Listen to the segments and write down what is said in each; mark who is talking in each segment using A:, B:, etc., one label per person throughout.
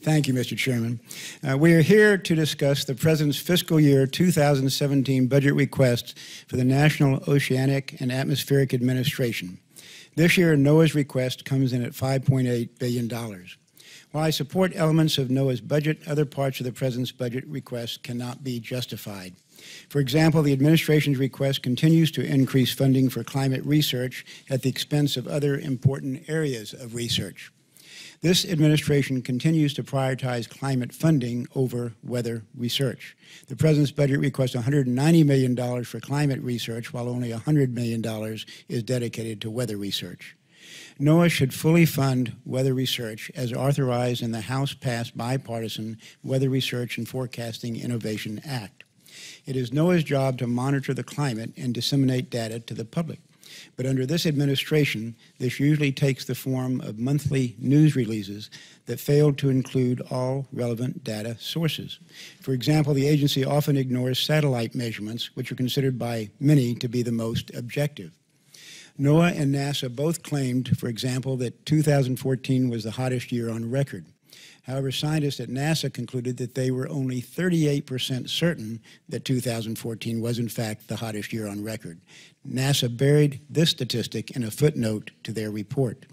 A: Thank you, Mr. Chairman. We are here to discuss the President's fiscal year 2017 budget request for the National Oceanic and Atmospheric Administration. This year, NOAA's request comes in at $5.8 billion. While I support elements of NOAA's budget, other parts of the President's budget request cannot be justified. For example, the administration's request continues to increase funding for climate research at the expense of other important areas of research. This administration continues to prioritize climate funding over weather research. The President's budget requests $190 million for climate research, while only $100 million is dedicated to weather research. NOAA should fully fund weather research as authorized in the House-passed bipartisan Weather Research and Forecasting Innovation Act. It is NOAA's job to monitor the climate and disseminate data to the public. But under this administration, this usually takes the form of monthly news releases that fail to include all relevant data sources. For example, the agency often ignores satellite measurements, which are considered by many to be the most objective. NOAA and NASA both claimed, for example, that 2014 was the hottest year on record. However, scientists at NASA concluded that they were only 38% certain that 2014 was, in fact, the hottest year on record. NASA buried this statistic in a footnote to their report.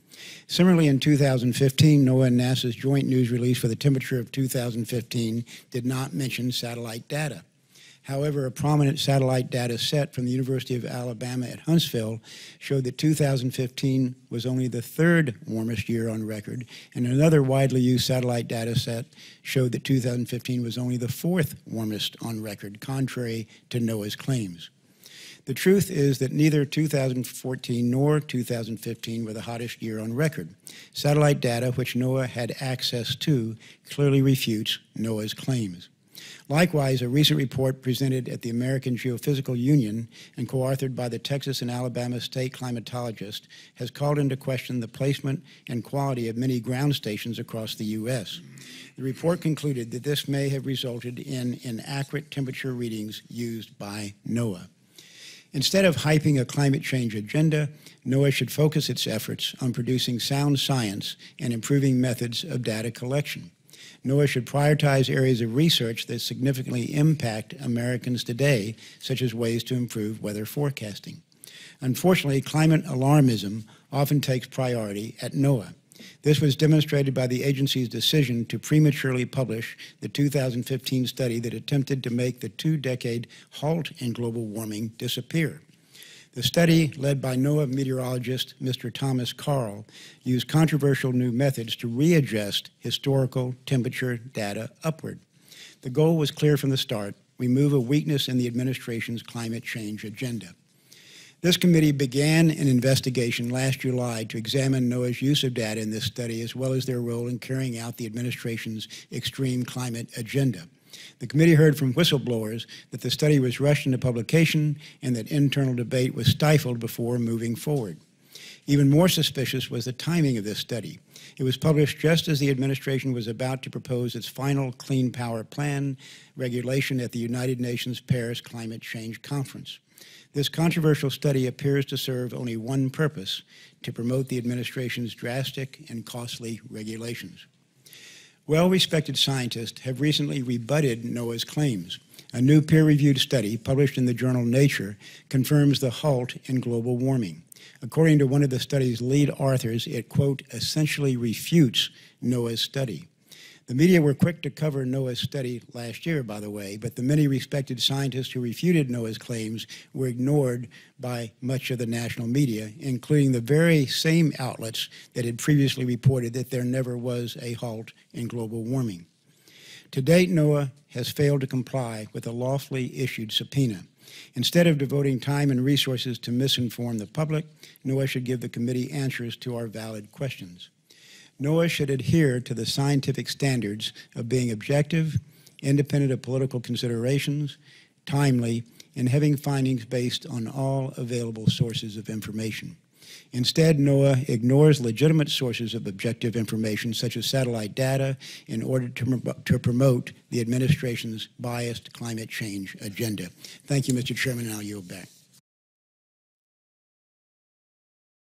A: Similarly, in 2015, NOAA and NASA's joint news release for the temperature of 2015 did not mention satellite data. However, a prominent satellite data set from the University of Alabama at Huntsville showed that 2015 was only the third warmest year on record, and another widely used satellite data set showed that 2015 was only the fourth warmest on record, contrary to NOAA's claims. The truth is that neither 2014 nor 2015 were the hottest year on record. Satellite data, which NOAA had access to, clearly refutes NOAA's claims. Likewise, a recent report presented at the American Geophysical Union and co-authored by the Texas and Alabama state climatologists has called into question the placement and quality of many ground stations across the U.S. The report concluded that this may have resulted in inaccurate temperature readings used by NOAA. Instead of hyping a climate change agenda, NOAA should focus its efforts on producing sound science and improving methods of data collection. NOAA should prioritize areas of research that significantly impact Americans today, such as ways to improve weather forecasting. Unfortunately, climate alarmism often takes priority at NOAA. This was demonstrated by the agency's decision to prematurely publish the 2015 study that attempted to make the two-decade halt in global warming disappear. The study, led by NOAA meteorologist Mr. Thomas Carl, used controversial new methods to readjust historical temperature data upward. The goal was clear from the start: remove a weakness in the administration's climate change agenda. This committee began an investigation last July to examine NOAA's use of data in this study, as well as their role in carrying out the administration's extreme climate agenda. The committee heard from whistleblowers that the study was rushed into publication and that internal debate was stifled before moving forward. Even more suspicious was the timing of this study. It was published just as the administration was about to propose its final Clean Power Plan regulation at the United Nations Paris Climate Change Conference. This controversial study appears to serve only one purpose: to promote the administration's drastic and costly regulations. Well-respected scientists have recently rebutted NOAA's claims. A new peer-reviewed study published in the journal Nature confirms the halt in global warming. According to one of the study's lead authors, it, quote, essentially refutes NOAA's study. The media were quick to cover NOAA's study last year, by the way, but the many respected scientists who refuted NOAA's claims were ignored by much of the national media, including the very same outlets that had previously reported that there never was a halt in global warming. To date, NOAA has failed to comply with a lawfully issued subpoena. Instead of devoting time and resources to misinform the public, NOAA should give the committee answers to our valid questions. NOAA should adhere to the scientific standards of being objective, independent of political considerations, timely, and having findings based on all available sources of information. Instead, NOAA ignores legitimate sources of objective information, such as satellite data, in order to promote the administration's biased climate change agenda. Thank you, Mr. Chairman, and I'll yield back.